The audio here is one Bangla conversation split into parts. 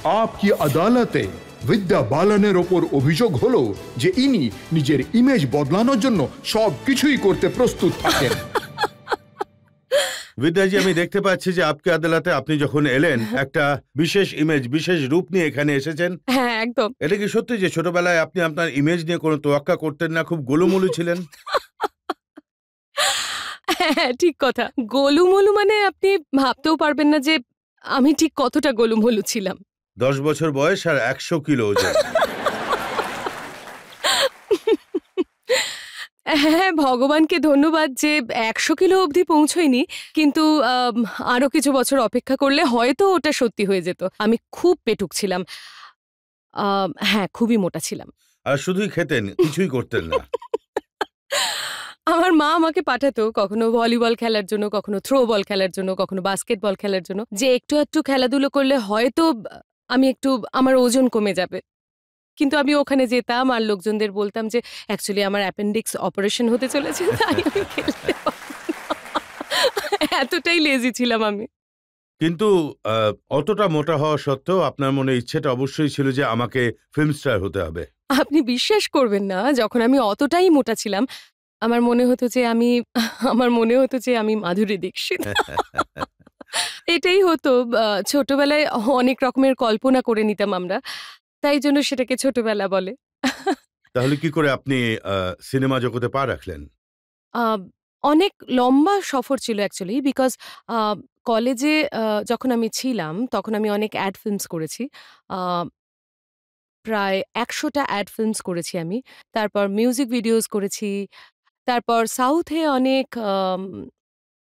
आपकी আদালতে বিদ্যা বালানের ওপর অভিযোগ হলো যে ইনি নিজের ইমেজ বদলানোর জন্য সবকিছুই করতে প্রস্তুত থাকেন। বিদ্যাজি, আমি দেখতে পাচ্ছি যে আপনি আদালতে আপনি যখন এলেন একটা বিশেষ ইমেজ, বিশেষ রূপ নিয়ে এখানে এসেছেন। হ্যাঁ, একদম। এটা কি সত্যি যে ছোটবেলায় আপনি আপনার ইমেজ নিয়ে কোনো তোয়াক্কা করতেন না, খুব গোলুমলু ছিলেন? হ্যাঁ, ঠিক কথা। গোলুমোলু মানে আপনি ভাবতেও পারবেন না যে আমি ঠিক কতটা গোলুমোলু ছিলাম। 10 বছর বয়স আর 100 কিলো ওজন। হ্যাঁ, ভগবানকে ধন্যবাদ যে 100 কিলো অবধি পৌঁছয়নি, কিন্তু আরো কিছু বছর অপেক্ষা করলে হয়তো ওটা সত্যি হয়ে যেত। আমি খুব পেটুক ছিলাম। হ্যাঁ, খুবই মোটা ছিলাম। আর শুধুই খেতেন, কিছুই করতেন না। আমার মা আমাকে পাঠাতো কখনো ভলিবল খেলার জন্য, কখনো থ্রো বল খেলার জন্য, কখনো বাস্কেটবল খেলার জন্য, যে একটু একটু খেলাধুলো করলে হয়তো আমি একটু আমার ওজন কমে যাবে। কিন্তু আমি ওখানে যেতাম আর লোকজনদের বলতাম যে অ্যাকচুয়ালি আমার অ্যাপেন্ডিক্স অপারেশন হতে চলেছে, তাই আমি খেলতে পারবো না। এতটাই লেজি ছিলাম আমি। কিন্তু অতটা মোটা হওয়া সত্ত্বেও আপনার মনে ইচ্ছেটা অবশ্যই ছিল যে আমাকে ফিল্ম স্টার হতে হবে। আপনি বিশ্বাস করবেন না, যখন আমি অতটাই মোটা ছিলাম আমার মনে হতো যে আমি মাধুরী দীক্ষিত। এটাই হতো। ছোটবেলায় অনেক রকমের কল্পনা করে নিতাম আমরা, তাই জন্য সেটাকে ছোটবেলা বলে। তাহলে কি করে আপনি সিনেমা জগতে পা রাখলেন? অনেক লম্বা সফর ছিল অ্যাকচুয়ালি, বিকজ কলেজে যখন আমি ছিলাম তখন আমি অনেক অ্যাড ফিল্মস করেছি। প্রায় 100টা অ্যাড ফিল্মস করেছি আমি। তারপর মিউজিক ভিডিওস করেছি। তারপর সাউথে অনেক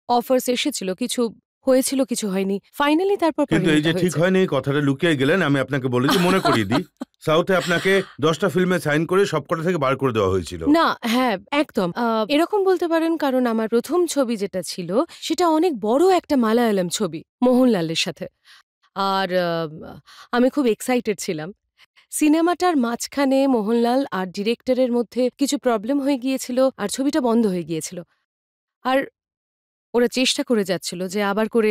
অফার্স এসেছিল, কিছু হয়েছিল, কিছু হয়নি। ফাইনালি তারপর কিন্তু এই যে ঠিক হয়েছে। হয়নি কথাটা লুকিয়ে গেলেন, আমি আপনাকে বলি যে মনে করিয়ে দিই, সাউথে আপনাকে 10টা ফিল্মে সাইন করে সবকটা থেকে বার করে দেওয়া হয়েছিল। না, হ্যাঁ, একদম। এরকম বলতে পারেন, কারণ আমার প্রথম ছবি যেটা ছিল সেটা অনেক বড় একটা মালায়ালাম ছবি মোহনলালের সাথে। আর আমি খুব এক্সাইটেড ছিলাম। সিনেমাটার মাঝখানে মোহনলাল আর ডিরেক্টরের মধ্যে কিছু প্রবলেম হয়ে গিয়েছিল আর ছবিটা বন্ধ হয়ে গিয়েছিল। আর ওরা চেষ্টা করে যাচ্ছিল যে আবার করে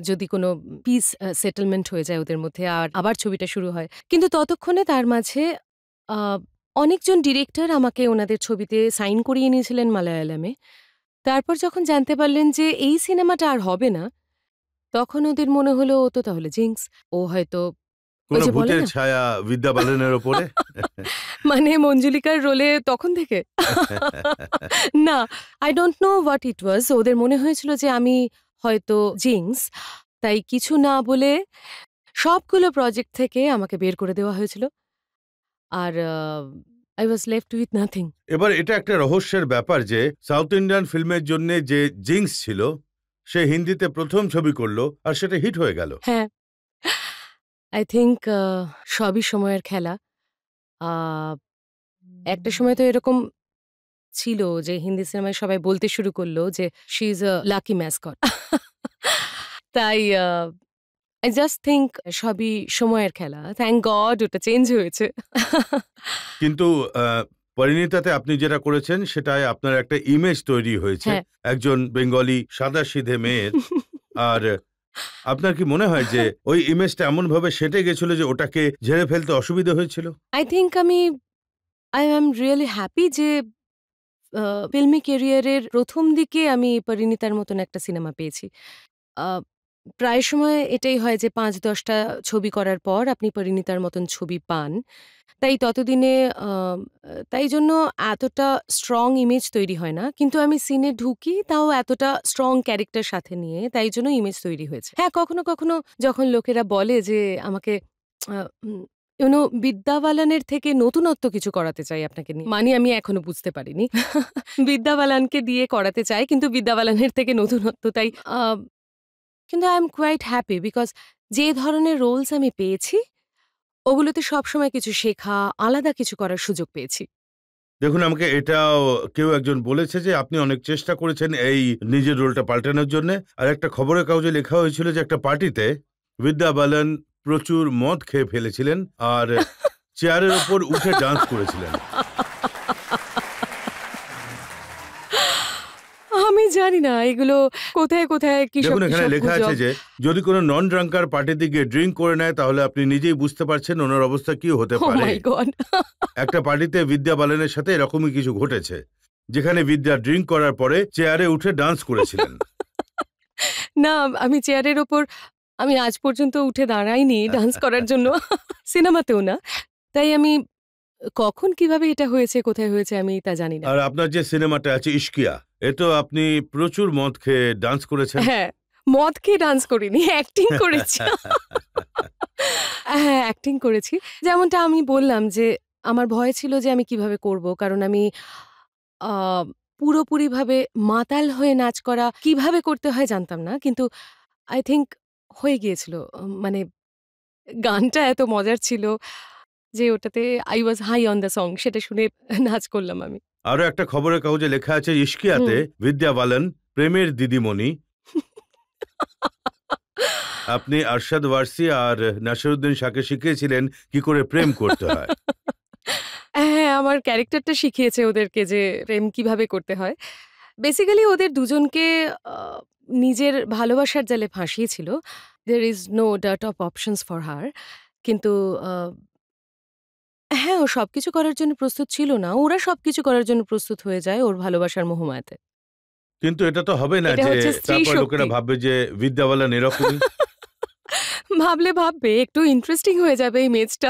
যদি কোনো পিস সেটেলমেন্ট হয়ে যায় ওদের মধ্যে আর আবার ছবিটা শুরু হয়। কিন্তু ততক্ষণে তার মাঝে আ অনেকজন ডিরেক্টর আমাকে ওনাদের ছবিতে সাইন করিয়ে নিয়েছিলেন মালায়ালামে। তারপর যখন জানতে পারলেন যে এই সিনেমাটা আর হবে না, তখন ওদের মনে হলো ও তো তাহলে জিংস। ও হয়তো ওই কোনো যে বলে ভূতের না, ছায়া বিদ্যা বালানের ওপরে? মানে মঞ্জুলিকার রোলে তখন থেকে? না, I don't know what it was. ওদের মনে হয়েছিল যে আমি হয়তো জিংস। তাই কিছু না বলে সবগুলো প্রজেক্ট থেকে আমাকে বের করে দেওয়া হয়েছিল। আর I was left with nothing. এবার এটা একটা রহস্যের ব্যাপার যে সাউথ ইন্ডিয়ান ফিল্মের জন্য যে জিংস ছিল সে হিন্দিতে প্রথম ছবি করলো আর সেটা হিট হয়ে গেল। হ্যাঁ, আই থিংক সবই সময়ের খেলা। আ একটা সময় তো এরকম ছিল যে হিন্দি সিনেমায় সবাই বলতে শুরু করলো যে she is a lucky mascot. তাই আই জাস্ট থিংক সবই সময়ের খেলা। থ্যাংক গড ওটা চেঞ্জ হয়েছে। কিন্তু পরিণীতাতে আপনি যেটা করেছেন সেটায় আপনার একটা ইমেজ তৈরি হয়েছে হ্যাঁ। একজন বেঙ্গলি সাদাসিধে মেয়ের। আর আপনার কি মনে হয় যে ওই ইমেজটা এমন ভাবে সেটে গেছিল যে ওটাকে ঝেড়ে ফেলতে অসুবিধা হয়েছিল? I think I am really happy যে ফিল্মি ক্যারিয়ারের প্রথম দিকে আমি পরিণীতার মতন একটা সিনেমা পেয়েছি। আ প্রায় সময় এটাই হয় যে ৫-১০টা ছবি করার পর আপনি পরিণীতার মতন ছবি পান। তাই ততদিনে তাই জন্য এতটা স্ট্রং ইমেজ তৈরি হয় না। কিন্তু আমি সিনে ঢুকি তাও এতটা স্ট্রং ক্যারেক্টার সাথে নিয়ে, তাই জন্য ইমেজ তৈরি হয়েছে। হ্যাঁ, কখনো, কখনো যখন লোকেরা বলে যে আমাকে আ উম বিদ্যা বালানের থেকে নতুনত্ব কিছু করাতে চাই আপনাকে নিয়ে। মানে আমি এখনো বুঝতে পারিনি। বিদ্যা বালানকে দিয়ে করাতে চাই, কিন্তু বিদ্যা বালানের থেকে নতুনত্ব, তাই কিন্তু I am quite happy because যে ধরনের রোলস আমি পেয়েছি ওগুলোতে সবসময় কিছু শেখা, আলাদা কিছু করার সুযোগ পেয়েছি। দেখুন, আমাকে এটাও কেউ একজন বলেছে যে আপনি অনেক চেষ্টা করেছেন এই নিজের রোলটা পাল্টানোর জন্য। আর একটা খবরের কাগজে লেখা হয়েছিল যে একটা পার্টিতে বিদ্যা বালান প্রচুর মদ খেয়ে ফেলেছিলেন আর চেয়ারের ওপর উঠে ডান্স করেছিলেন। আমি জানি না এগুলো কোথায় কোথায় কি সব দেখুন এখানে কিসব লেখা আছে গুজব। যে যদি কোনো নন ড্রাঙ্কার পার্টিতে গিয়ে ড্রিঙ্ক করে নেয় তাহলে আপনি নিজেই বুঝতে পারছেন ওনার অবস্থা কি হতে ও পারে। মাই গড। একটা পার্টিতে বিদ্যা বালানের সাথে এরকমই কিছু ঘটেছে, যেখানে বিদ্যা ড্রিঙ্ক করার পরে চেয়ারে উঠে ডান্স করেছিলেন। না, আমি চেয়ারের ওপর আমি আজ পর্যন্ত উঠে দাঁড়াইনি ডান্স করার জন্য, সিনেমাতেও না। তাই আমি কখন কিভাবে এটা হয়েছে, কোথায় হয়েছে আমি তা জানি না। আর আপনার যে সিনেমাটা আছে ইশকিয়া, এ তো আপনি প্রচুর মদ খেয়ে ডান্স করেছেন। হ্যাঁ, মদ খেয়ে ডান্স করিনি, অ্যাক্টিং করেছি। হ্যাঁ, অ্যাক্টিং করেছি। যেমনটা আমি বললাম যে আমার ভয় ছিল যে আমি কিভাবে করব। কারণ আমি আ পুরোপুরিভাবে মাতাল হয়ে নাচ করা কিভাবে করতে হয় জানতাম না। কিন্তু আই থিংক হয়ে গিয়েছিল। মানে গানটা এত মজার ছিল যে ওটাতে I was high on the song, সেটা শুনে নাচ করলাম আমি। আরো একটা খবরের কাগজে লেখা আছে ইশকিয়াতে বিদ্যা বালান প্রেমের দিদিমণি। আপনি আরশাদ ওয়ারসি আর নাসিরুদ্দিন শাহকে শিখিয়েছিলেন কি করে প্রেম করতে হয়। হ্যাঁ, আমার ক্যারেক্টারটা শিখিয়েছে ওদেরকে যে প্রেম কিভাবে করতে হয়। বেসিক্যালি ওদের দুজনকে আ নিজের ভালোবাসার জালে ফাঁসিয়েছিল। There is no dearth of options for her. কিন্তু আ হ্যাঁ, ও সবকিছু করার জন্য প্রস্তুত ছিল না। ওরা সবকিছু করার জন্য প্রস্তুত হয়ে যায় ওর ভালোবাসার মোহমায়াতে। কিন্তু এটা তো হবে না এটা যে হচ্ছে স্ত্রী তারপর শক্তি। লোকেরা ভাববে যে বিদ্যা বালান এরকমই। ভাবলে ভাববে, একটু ইন্টারেস্টিং হয়ে যাবে ইমেজটা।